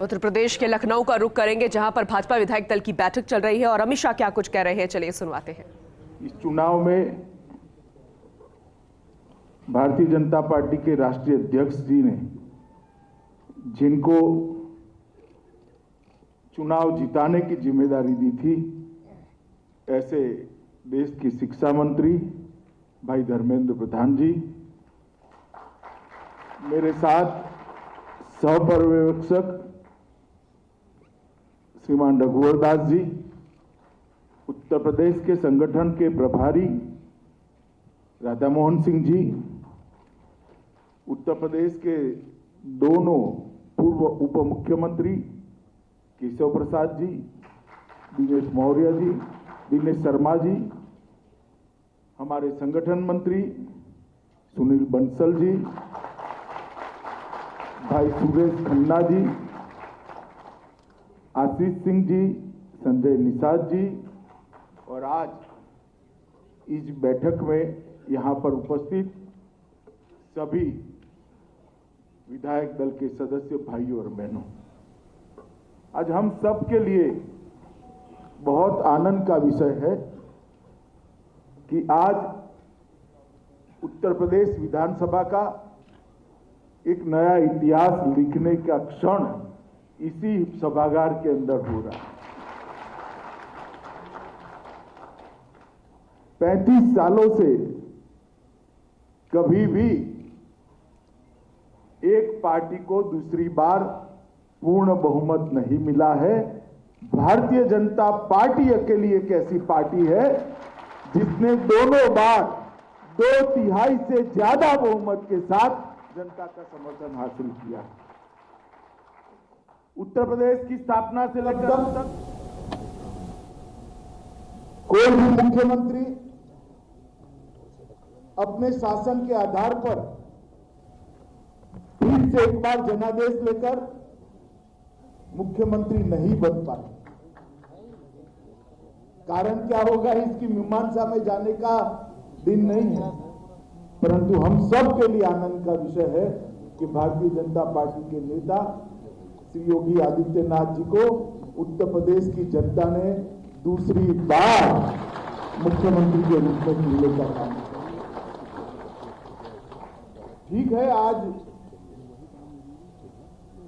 उत्तर प्रदेश के लखनऊ का रुख करेंगे, जहां पर भाजपा विधायक दल की बैठक चल रही है और अमित शाह क्या कुछ कह रहे हैं, चलिए सुनवाते हैं। इस चुनाव में भारतीय जनता पार्टी के राष्ट्रीय अध्यक्ष जी ने जिनको चुनाव जिताने की जिम्मेदारी दी थी, ऐसे देश की शिक्षा मंत्री भाई धर्मेंद्र प्रधान जी, मेरे साथ सहपर्यवेक्षक श्रीमान रघुवर दास जी, उत्तर प्रदेश के संगठन के प्रभारी राधा मोहन सिंह जी, उत्तर प्रदेश के दोनों पूर्व उप मुख्यमंत्री केशव प्रसाद जी, दिनेश मौर्य जी, दिनेश शर्मा जी, हमारे संगठन मंत्री सुनील बंसल जी, भाई सुरेश खन्ना जी, आशीष सिंह जी, संजय निषाद जी, और आज इस बैठक में यहां पर उपस्थित सभी विधायक दल के सदस्य भाइयों और बहनों, आज हम सब के लिए बहुत आनंद का विषय है कि आज उत्तर प्रदेश विधानसभा का एक नया इतिहास लिखने का क्षण इसी सभागार के अंदर हो रहा है। 35 सालों से कभी भी एक पार्टी को दूसरी बार पूर्ण बहुमत नहीं मिला है। भारतीय जनता पार्टी अकेली एक ऐसी पार्टी है जिसने दोनों बार 2/3 से ज्यादा बहुमत के साथ जनता का समर्थन हासिल किया। उत्तर प्रदेश की स्थापना से लेकर अब तक कोई भी मुख्यमंत्री अपने शासन के आधार पर फिर से एक बार जनादेश लेकर मुख्यमंत्री नहीं बन पाए। कारण क्या होगा, इसकी मीमांसा में जाने का दिन नहीं है, परंतु हम सब के लिए आनंद का विषय है कि भारतीय जनता पार्टी के नेता श्री योगी आदित्यनाथ जी को उत्तर प्रदेश की जनता ने दूसरी बार मुख्यमंत्री के रूप में चुनने का काम किया। ठीक है, आज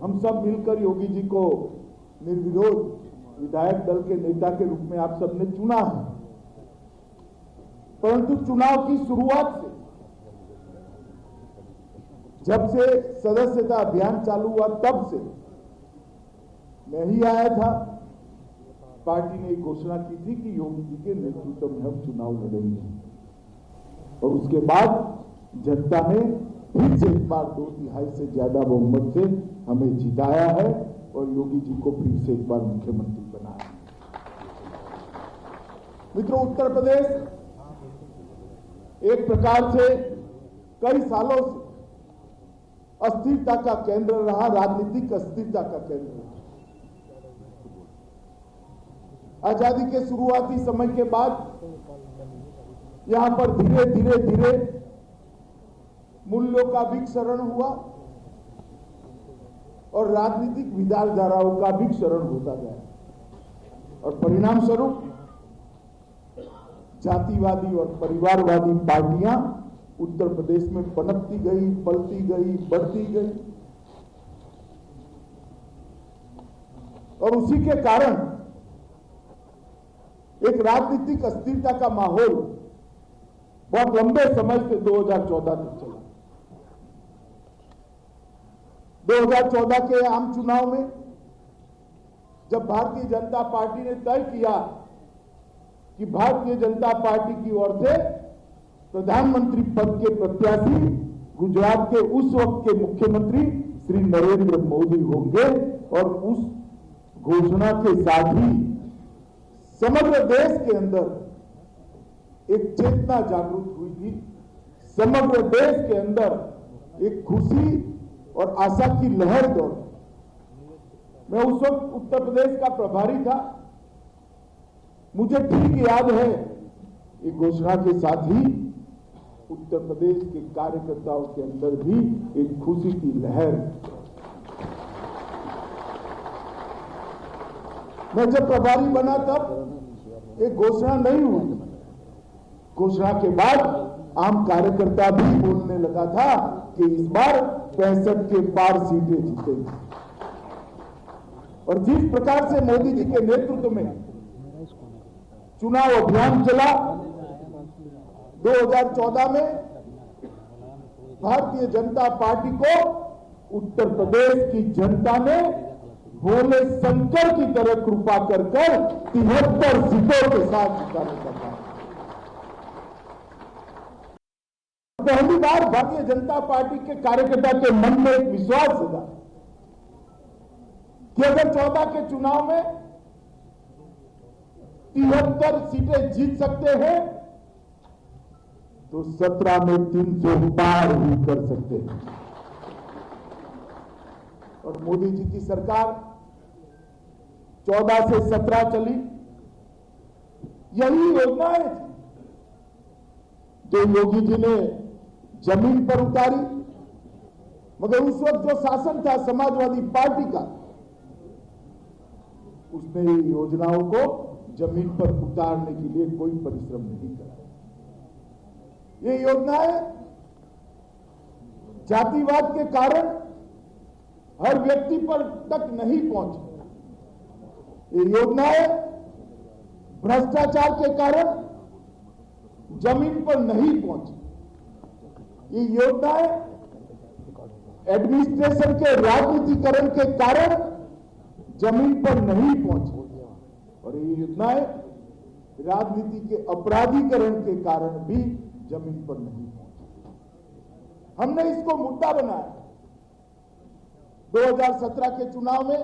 हम सब मिलकर योगी जी को निर्विरोध विधायक दल के नेता के रूप में आप सबने चुना है, परंतु चुनाव की शुरुआत से, जब से सदस्यता अभियान चालू हुआ तब से मैं ही आया था, पार्टी ने घोषणा की थी कि योगी जी के नेतृत्व में हम चुनाव लड़ेंगे, और उसके बाद जनता ने फिर से एक बार 2/3 से ज्यादा बहुमत से हमें जिताया है और योगी जी को फिर से एक बार मुख्यमंत्री बनाया। मित्रों, उत्तर प्रदेश एक प्रकार से कई सालों से अस्थिरता का केंद्र रहा, राजनीतिक अस्थिरता का केंद्र रहा। आजादी के शुरुआती समय के बाद यहां पर धीरे धीरे मूल्यों का भी क्षरण हुआ और राजनीतिक विचारधाराओं का भी क्षरण होता गया, और परिणाम स्वरूप जातिवादी और परिवारवादी पार्टियां उत्तर प्रदेश में पनपती गई, पलती गई, बढ़ती गई, और उसी के कारण एक राजनीतिक अस्थिरता का माहौल बहुत लंबे समय से 2014 तक चला। 2014 के आम चुनाव में जब भारतीय जनता पार्टी ने तय किया कि भारतीय जनता पार्टी की ओर से प्रधानमंत्री पद के प्रत्याशी गुजरात के उस वक्त के मुख्यमंत्री श्री नरेंद्र मोदी होंगे, और उस घोषणा के साथ ही समग्र देश के अंदर एक चेतना जागृत हुई थी। समग्र देश के अंदर एक खुशी और आशा की लहर दौड़ी। मैं उस वक्त उत्तर प्रदेश का प्रभारी था, मुझे ठीक याद है, एक घोषणा के साथ ही उत्तर प्रदेश के कार्यकर्ताओं के अंदर भी एक खुशी की लहर। मैं जब प्रभारी बना तब एक घोषणा नहीं हुई। घोषणा के बाद आम कार्यकर्ता भी बोलने लगा था कि इस बार 65 के पार सीटें जीतेंगी। और जिस प्रकार से मोदी जी के नेतृत्व में चुनाव अभियान चला, 2014 में भारतीय जनता पार्टी को उत्तर प्रदेश की जनता ने भोले शंकर की तरह कृपा कर 73 सीटों के साथ जिताने का काम। पहली बार भारतीय जनता पार्टी के कार्यकर्ता के मन में एक विश्वास जगा कि अगर 14 के चुनाव में 73 सीटें जीत सकते हैं तो 17 में 300 पार भी कर सकते हैं। और मोदी जी की सरकार 14 से 17 चली, यही योजनाएं थी जो योगी जी ने जमीन पर उतारी। मगर उस वक्त जो शासन था समाजवादी पार्टी का, उसने योजनाओं को जमीन पर उतारने के लिए कोई परिश्रम नहीं करा। ये योजनाएं जातिवाद के कारण हर व्यक्ति पर तक नहीं पहुंची। ये योजनाएं भ्रष्टाचार के कारण जमीन पर नहीं पहुंची। ये योजनाएं एडमिनिस्ट्रेशन के राजनीतिकरण के कारण जमीन पर नहीं पहुंची। और ये योजनाएं राजनीति के अपराधीकरण के कारण भी जमीन पर नहीं पहुंची। हमने इसको मुद्दा बनाया। 2017 के चुनाव में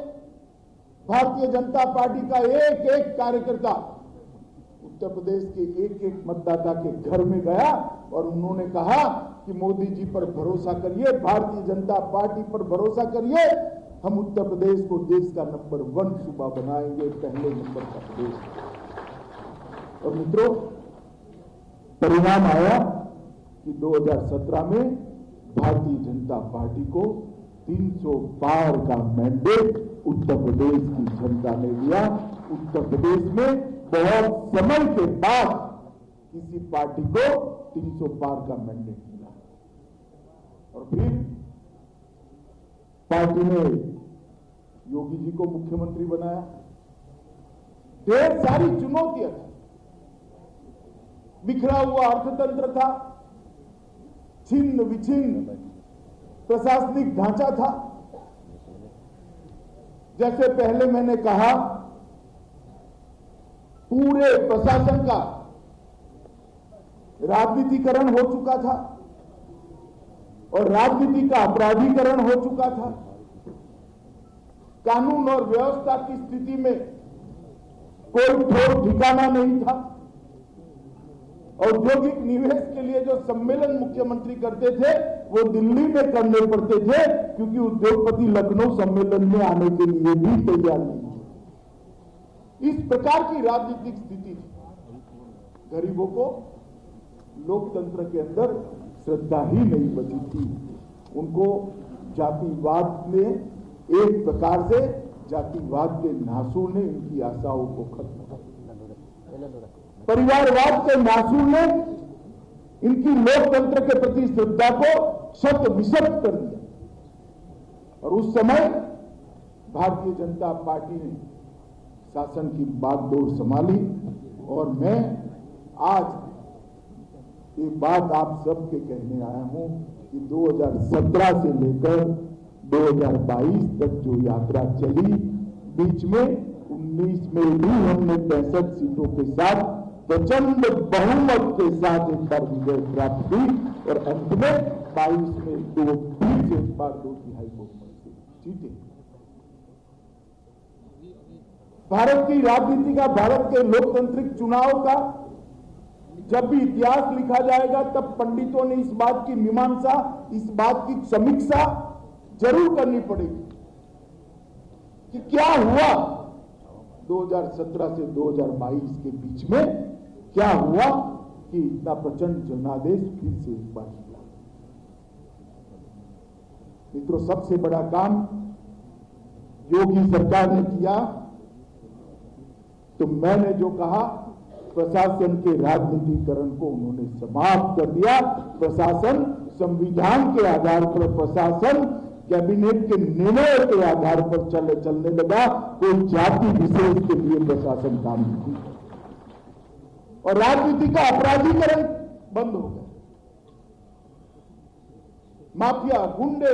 भारतीय जनता पार्टी का एक एक कार्यकर्ता उत्तर प्रदेश के एक एक मतदाता के घर में गया और उन्होंने कहा कि मोदी जी पर भरोसा करिए, भारतीय जनता पार्टी पर भरोसा करिए, हम उत्तर प्रदेश को देश का नंबर 1 सूबा बनाएंगे, पहले नंबर का प्रदेश। और मित्रों, परिणाम आया कि 2017 में भारतीय जनता पार्टी को 300 पार का मैंडेट उत्तर प्रदेश की जनता ने दिया। उत्तर प्रदेश में बहुत समय के बाद किसी पार्टी को 300 पार का मैंडेट मिला। और फिर पार्टी ने योगी जी को मुख्यमंत्री बनाया। ढेर सारी चुनौतियां थी, बिखरा हुआ अर्थतंत्र था, छिन्न विछिन्न प्रशासनिक ढांचा था। जैसे पहले मैंने कहा, पूरे प्रशासन का राजनीतिकरण हो चुका था और राजनीति का अपराधीकरण हो चुका था। कानून और व्यवस्था की स्थिति में कोई ठोर ठिकाना नहीं था। औद्योगिक निवेश के लिए जो सम्मेलन मुख्यमंत्री करते थे वो दिल्ली में करने पड़ते थे, क्योंकि उद्योगपति लखनऊ सम्मेलन में आने के लिए भी तैयार नहीं थे। इस प्रकार की राजनीतिक स्थिति थी। गरीबों को लोकतंत्र के अंदर श्रद्धा ही नहीं बची थी। उनको जातिवाद ने एक प्रकार से जातिवाद के नासूर ने इनकी आशाओं को खत्म कर दिया। परिवारवाद के नासूर ने इनकी लोकतंत्र के प्रति श्रद्धा को शत विशत कर दिया। और उस समय भारतीय जनता पार्टी ने शासन की बागडोर संभाली। और मैं आज ये बात आप सबके कहने आया हूं कि 2017 से लेकर 2022 तक जो यात्रा चली, बीच में 19 में भी हमने 65 सीटों के साथ प्रचंड बहुमत के साथ एक बार विजय प्राप्त की और अंत में 22 में फिर से एक बार 2/3 बहुमत से जीते। भारत की राजनीति का, भारत के लोकतांत्रिक चुनाव का जब भी इतिहास लिखा जाएगा तब पंडितों ने इस बात की मीमांसा, इस बात की समीक्षा जरूर करनी पड़ेगी कि क्या हुआ 2017 से 2022 के बीच में, क्या हुआ कि इतना प्रचंड जनादेश फिर से एक बार हुआ। मित्रों, सबसे बड़ा काम योगी सरकार ने किया तो मैंने जो कहा, प्रशासन के राजनीतिकरण को उन्होंने समाप्त कर दिया। प्रशासन संविधान के आधार पर, प्रशासन कैबिनेट के निर्णय के आधार पर चलने लगा। कोई जाति विशेष के लिए प्रशासन काम नहीं, और राजनीति का अपराधीकरण बंद हो गया। माफिया, गुंडे